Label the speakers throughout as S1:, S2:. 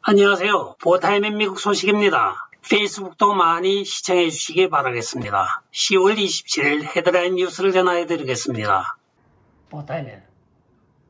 S1: 안녕하세요. 보타임의 미국 소식입니다. 페이스북도 많이 시청해 주시기 바라겠습니다. 10월 27일 헤드라인 뉴스를 전해 드리겠습니다. 보타임의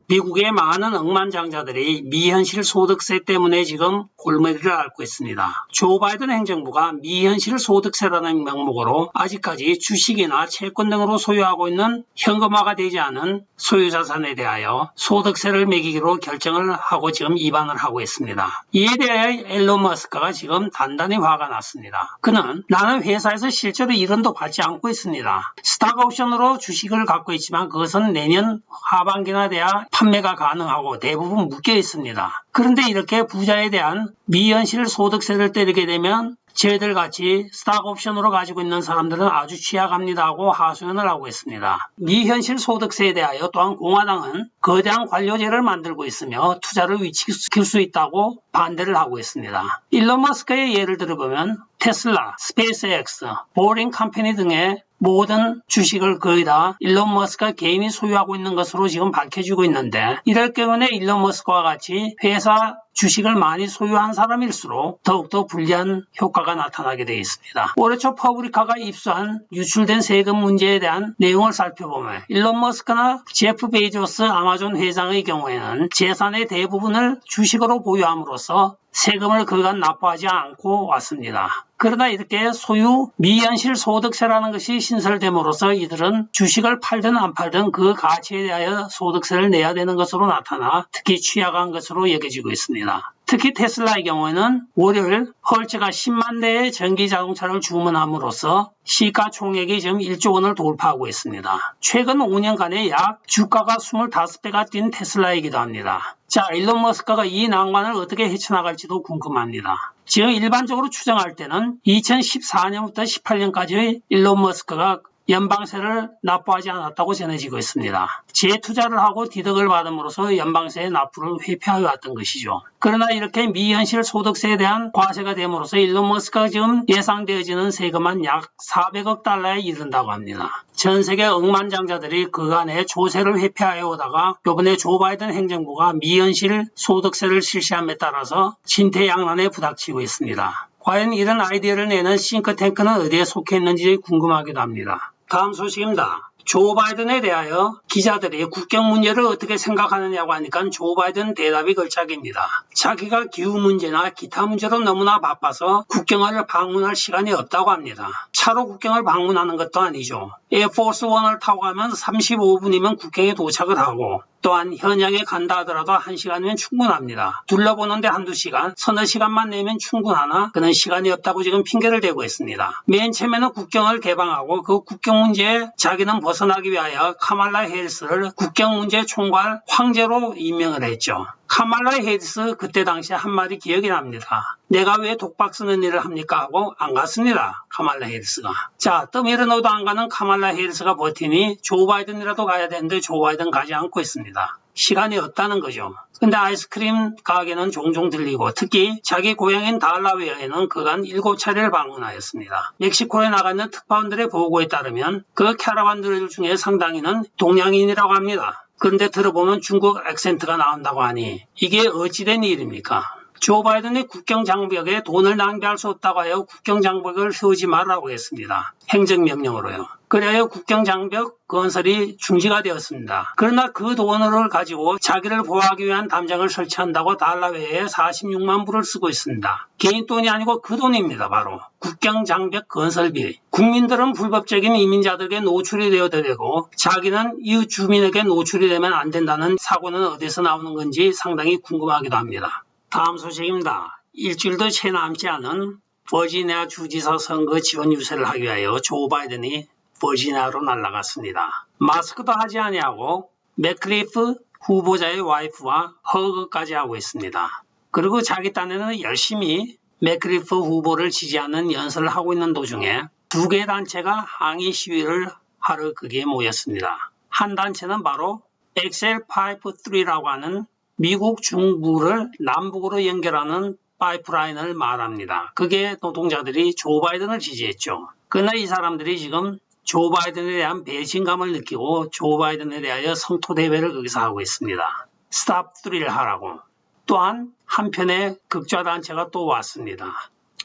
S1: 미국의 많은 억만장자들이 미현실 소득세 때문에 지금 골머리를 앓고 있습니다. 조 바이든 행정부가 미현실 소득세라는 명목으로 아직까지 주식이나 채권 등으로 소유하고 있는 현금화가 되지 않은 소유자산에 대하여 소득세를 매기기로 결정을 하고 지금 입안을 하고 있습니다. 이에 대하여 일론 머스크가 지금 단단히 화가 났습니다. 그는 나는 회사에서 실제로 이론도 받지 않고 있습니다. 스탁옵션으로 주식을 갖고 있지만 그것은 내년 하반기나 돼야 판매가 가능하고 대부분 묶여 있습니다. 그런데 이렇게 부자에 대한 미현실 소득세를 때리게 되면 저희들 같이 스탁옵션으로 가지고 있는 사람들은 아주 취약합니다 하고 하소연을 하고 있습니다. 미현실 소득세에 대하여 또한 공화당은 거대한 관료제를 만들고 있으며 투자를 위축시킬 수 있다고 반대를 하고 있습니다. 일론 머스크의 예를 들어보면 테슬라, 스페이스X, 보링 컴퍼니 등의 모든 주식을 거의 다 일론 머스크가 개인이 소유하고 있는 것으로 지금 밝혀지고 있는데, 이럴 경우에 일론 머스크와 같이 회사 주식을 많이 소유한 사람일수록 더욱더 불리한 효과가 나타나게 되어 있습니다. 올해 초 퍼블리카가 입수한 유출된 세금 문제에 대한 내용을 살펴보면 일론 머스크나 제프 베이조스 아마존 회장의 경우에는 재산의 대부분을 주식으로 보유함으로써 세금을 그간 납부하지 않고 왔습니다. 그러나 이렇게 소유 미현실 소득세라는 것이 신설됨으로써 이들은 주식을 팔든 안 팔든 그 가치에 대하여 소득세를 내야 되는 것으로 나타나 특히 취약한 것으로 여겨지고 있습니다. 특히 테슬라의 경우에는 월요일 헐츠가 10만 대의 전기 자동차를 주문함으로써 시가총액이 지금 1조 원을 돌파하고 있습니다. 최근 5년간에 약 주가가 25배가 뛴 테슬라이기도 합니다. 자, 일론 머스크가 이 낭만을 어떻게 헤쳐나갈지도 궁금합니다. 지금 일반적으로 추정할 때는 2014년부터 18년까지 일론 머스크가 연방세를 납부하지 않았다고 전해지고 있습니다. 재투자를 하고 디덕을 받음으로써 연방세의 납부를 회피하여 왔던 것이죠. 그러나 이렇게 미현실 소득세에 대한 과세가 됨으로써 일론 머스크가 지금 예상되어지는 세금은 약 400억 달러에 이른다고 합니다. 전 세계 억만장자들이 그간의 조세를 회피하여 오다가 이번에 조 바이든 행정부가 미현실 소득세를 실시함에 따라서 진퇴양난에 부닥치고 있습니다. 과연 이런 아이디어를 내는 싱크탱크는 어디에 속해 있는지 궁금하기도 합니다. 다음 소식입니다. 조 바이든에 대하여 기자들이 국경 문제를 어떻게 생각하느냐고 하니까 조 바이든 대답이 걸작입니다. 자기가 기후 문제나 기타 문제로 너무나 바빠서 국경을 방문할 시간이 없다고 합니다. 차로 국경을 방문하는 것도 아니죠. 에어포스 1을 타고 가면 35분이면 국경에 도착을 하고, 또한 현양에 간다 하더라도 1시간이면 충분합니다. 둘러보는데 한두 시간, 서너 시간만 내면 충분하나 그는 시간이 없다고 지금 핑계를 대고 있습니다. 맨 처음에는 국경을 개방하고 그 국경 문제에 자기는 벗어나기 위하여 카말라 해리스를 국경 문제 총괄 황제로 임명을 했죠. 카말라 해리스 그때 당시에 한 말이 기억이 납니다. 내가 왜 독박 쓰는 일을 합니까? 하고 안 갔습니다. 카말라 해리스가. 자, 떠밀어넣어도 안 가는 카말라 해리스가 버티니 조 바이든이라도 가야 되는데 조 바이든 가지 않고 있습니다. 시간이 없다는 거죠. 근데 아이스크림 가게는 종종 들리고 특히 자기 고향인 달라웨어에는 그간 7차례를 방문하였습니다. 멕시코에 나가 있는 특파원들의 보고에 따르면 그 캐러반들 중에 상당히는 동양인이라고 합니다. 그런데 들어보면 중국 액센트가 나온다고 하니 이게 어찌된 일입니까? 조 바이든이 국경 장벽에 돈을 낭비할 수 없다고 하여 국경 장벽을 세우지 말라고 했습니다. 행정명령으로요. 그래야 국경 장벽 건설이 중지가 되었습니다. 그러나 그 돈을 가지고 자기를 보호하기 위한 담장을 설치한다고 달러웨어에 46만 불을 쓰고 있습니다. 개인 돈이 아니고 그 돈입니다. 바로 국경 장벽 건설비. 국민들은 불법적인 이민자들에게 노출이 되어도 되고 자기는 이웃 주민에게 노출이 되면 안 된다는 사고는 어디서 나오는 건지 상당히 궁금하기도 합니다. 다음 소식입니다. 일주일도 채 남지 않은 버지니아 주지사 선거 지원 유세를 하기 위하여 조 바이든이 버지니아로 날아갔습니다. 마스크도 하지 아니하고 맥클리프 후보자의 와이프와 허그까지 하고 있습니다. 그리고 자기 딴에는 열심히 맥클리프 후보를 지지하는 연설을 하고 있는 도중에 두 개 단체가 항의 시위를 하러 거기에 모였습니다. 한 단체는 바로 엑셀 파이프 3라고 하는 미국 중부를 남북으로 연결하는 파이프라인을 말합니다. 그게 노동자들이 조 바이든을 지지했죠. 그러나 이 사람들이 지금 조 바이든에 대한 배신감을 느끼고 조 바이든에 대하여 성토대회를 거기서 하고 있습니다. 스탑 3를 하라고. 또한 한편의 극좌단체가 또 왔습니다.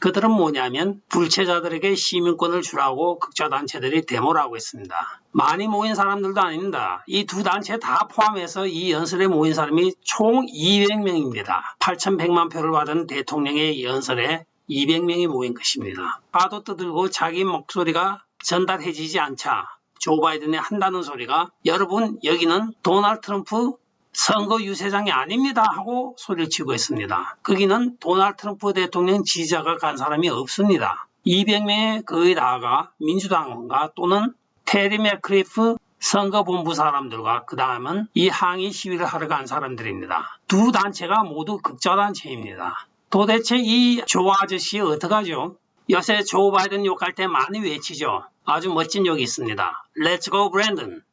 S1: 그들은 뭐냐면 불체자들에게 시민권을 주라고 극좌단체들이 데모를 하고 있습니다. 많이 모인 사람들도 아닙니다. 이 두 단체 다 포함해서 이 연설에 모인 사람이 총 200명입니다. 8,100만 표를 받은 대통령의 연설에 200명이 모인 것입니다. 파도 떠들고 자기 목소리가 전달해지지 않자 조 바이든이 한다는 소리가 여러분 여기는 도널드 트럼프 선거 유세장이 아닙니다 하고 소리를 치고 있습니다. 거기는 도널드 트럼프 대통령 지지자가 간 사람이 없습니다. 200명의 거의 다가 민주당과 또는 테리 맥크리프 선거본부 사람들과 그 다음은 이 항의 시위를 하러 간 사람들입니다. 두 단체가 모두 극좌단체입니다. 도대체 이 조 아저씨 어떡하죠? 요새 조 바이든 욕할 때 많이 외치죠. 아주 멋진 욕이 있습니다. Let's go Brandon.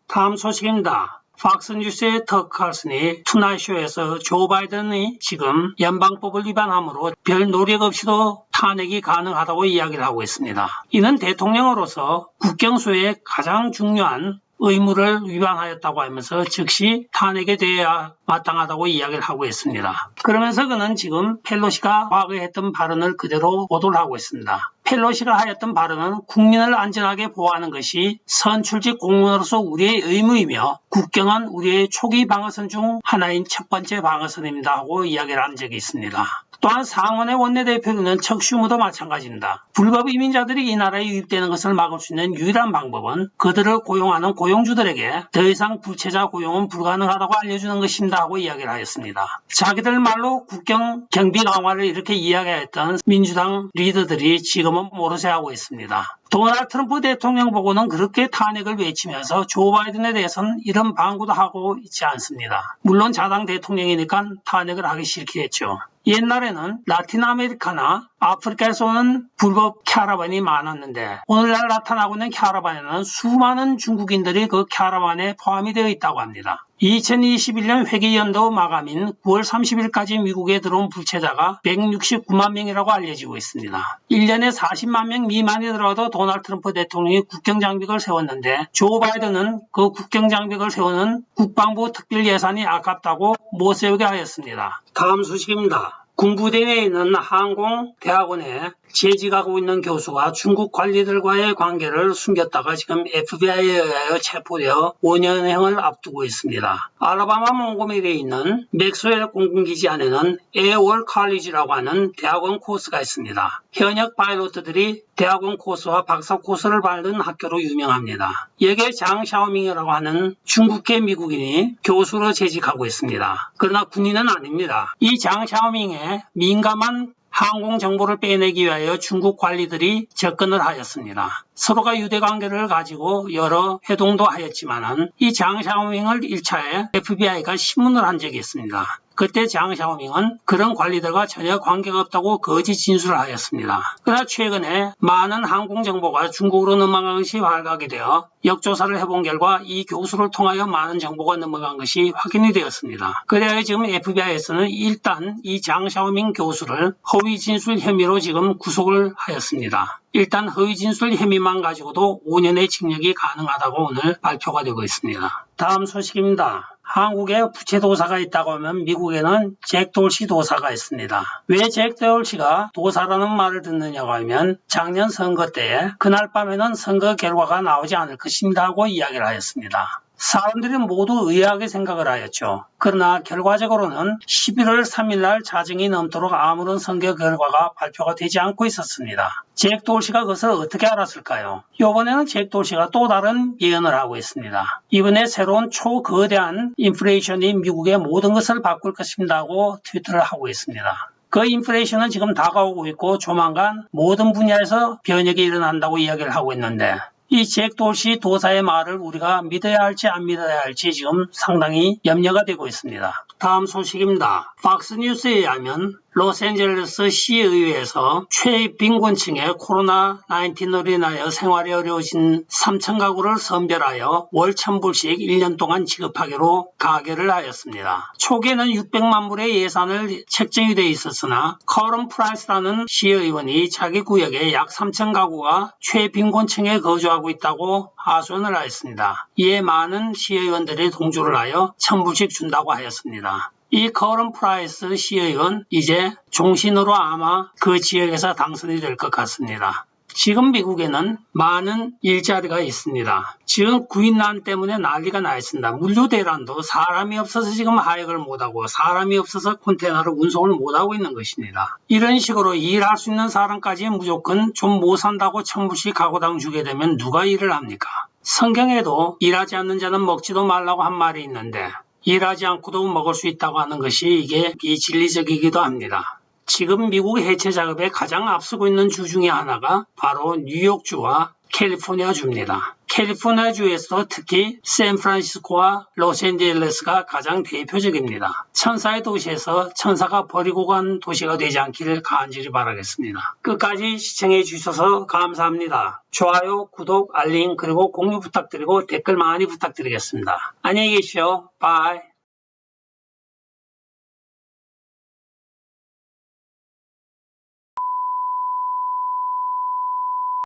S1: 다음 소식입니다. 팍스뉴스의 터 칼슨이 투나잇쇼에서 조 바이든이 지금 연방법을 위반함으로 별 노력 없이도 탄핵이 가능하다고 이야기를 하고 있습니다. 이는 대통령으로서 국경수의 가장 중요한 의무를 위반하였다고 하면서 즉시 탄핵에 대해야 마땅하다고 이야기를 하고 있습니다. 그러면서 그는 지금 펠로시가 과거에 했던 발언을 그대로 보도를 하고 있습니다. 펠로시가 하였던 발언은 국민을 안전하게 보호하는 것이 선출직 공무원으로서 우리의 의무이며 국경은 우리의 초기 방어선 중 하나인 첫 번째 방어선입니다 하고 이야기를 한 적이 있습니다. 또한 상원의 원내대표는 척 슈머도 마찬가지입니다. 불법 이민자들이 이 나라에 유입되는 것을 막을 수 있는 유일한 방법은 그들을 고용하는 고용주들에게 더 이상 불체자 고용은 불가능하다고 알려주는 것입니다 하고 이야기를 하였습니다. 자기들 말로 국경 경비 강화를 이렇게 이야기했던 민주당 리더들이 지금은 모르쇠 하고 있습니다. 도널드 트럼프 대통령 보고는 그렇게 탄핵을 외치면서 조 바이든에 대해서는 이런 방구도 하고 있지 않습니다. 물론 자당 대통령이니까 탄핵을 하기 싫겠죠. 옛날에는 라틴 아메리카나 아프리카에서 오는 불법 캐러반이 많았는데 오늘날 나타나고 있는 캐러반에는 수많은 중국인들이 그 캐러반에 포함이 되어 있다고 합니다. 2021년 회계연도 마감인 9월 30일까지 미국에 들어온 불체자가 169만 명이라고 알려지고 있습니다. 1년에 40만 명 미만이 들어도 도널드 트럼프 대통령이 국경장벽을 세웠는데 조 바이든은 그 국경장벽을 세우는 국방부 특별 예산이 아깝다고 못 세우게 하였습니다. 다음 소식입니다. 군부대에 있는 항공대학원에 재직하고 있는 교수가 중국 관리들과의 관계를 숨겼다가 지금 FBI에 의하여 체포되어 5년형을 앞두고 있습니다. 알라바마 몽고메리에 있는 맥스웰 공군기지 안에는 에어월 칼리지라고 하는 대학원 코스가 있습니다. 현역 파일로트들이 대학원 코스와 박사 코스를 밟는 학교로 유명합니다. 여기에 장 샤오밍이라고 하는 중국계 미국인이 교수로 재직하고 있습니다. 그러나 군인은 아닙니다. 이 장 샤오밍의 민감한 항공 정보를 빼내기 위하여 중국 관리들이 접근을 하였습니다. 서로가 유대관계를 가지고 여러 회동도 하였지만 이 장 샤오밍을 1차에 FBI가 신문을 한 적이 있습니다. 그때 장 샤오밍은 그런 관리들과 전혀 관계가 없다고 거짓 진술을 하였습니다. 그러나 최근에 많은 항공 정보가 중국으로 넘어간 것이 발각이 되어 역조사를 해본 결과 이 교수를 통하여 많은 정보가 넘어간 것이 확인이 되었습니다. 그래야 지금 FBI에서는 일단 이 장 샤오밍 교수를 허위 진술 혐의로 지금 구속을 하였습니다. 일단 허위 진술 혐의만 가지고도 5년의 징역이 가능하다고 오늘 발표가 되고 있습니다. 다음 소식입니다. 한국에 부채 도사가 있다고 하면 미국에는 잭 돌시 도사가 있습니다. 왜 잭 돌시가 도사라는 말을 듣느냐고 하면 작년 선거 때에 그날 밤에는 선거 결과가 나오지 않을 것입니다 하고 이야기를 하였습니다. 사람들이 모두 의아하게 생각을 하였죠. 그러나 결과적으로는 11월 3일 날 자정이 넘도록 아무런 선거 결과가 발표가 되지 않고 있었습니다. 잭 돌시가 그것을 어떻게 알았을까요? 이번에는 잭 돌시가 또 다른 예언을 하고 있습니다. 이번에 새로운 초거대한 인플레이션이 미국의 모든 것을 바꿀 것입니다 하고 트위터를 하고 있습니다. 그 인플레이션은 지금 다가오고 있고 조만간 모든 분야에서 변혁이 일어난다고 이야기를 하고 있는데 이 잭 돌시 도사의 말을 우리가 믿어야 할지 안 믿어야 할지 지금 상당히 염려가 되고 있습니다. 다음 소식입니다. 팍스뉴스에 의하면 로스앤젤레스 시의회에서 최빈곤층의 코로나19로 인하여 생활이 어려워진 3천 가구를 선별하여 월 1,000불씩 1년 동안 지급하기로 가결을 하였습니다. 초기에는 600만 불의 예산을 책정이 되어 있었으나 커런 프라이스라는 시의원이 자기 구역에 약 3천 가구가 최빈곤층에 거주하고 있다고 하소연을 하였습니다. 이에 많은 시의원들이 동조를 하여 1,000불씩 준다고 하였습니다. 이 커런 프라이스 시의원 이제 종신으로 아마 그 지역에서 당선이 될 것 같습니다. 지금 미국에는 많은 일자리가 있습니다. 지금 구인난 때문에 난리가 나 있습니다. 물류대란도 사람이 없어서 지금 하역을 못하고 사람이 없어서 컨테이너를 운송을 못하고 있는 것입니다. 이런 식으로 일할 수 있는 사람까지 무조건 좀 못 산다고 천부씩 각오당 주게 되면 누가 일을 합니까? 성경에도 일하지 않는 자는 먹지도 말라고 한 말이 있는데 일하지 않고도 먹을 수 있다고 하는 것이 이게 비진리적이기도 합니다. 지금 미국 해체 작업에 가장 앞서고 있는 주 중에 하나가 바로 뉴욕주와 캘리포니아주입니다. 캘리포니아주에서 특히 샌프란시스코와 로스앤젤레스가 가장 대표적입니다. 천사의 도시에서 천사가 버리고 간 도시가 되지 않기를 간절히 바라겠습니다. 끝까지 시청해 주셔서 감사합니다. 좋아요, 구독, 알림 그리고 공유 부탁드리고 댓글 많이 부탁드리겠습니다. 안녕히 계십시오. 바이.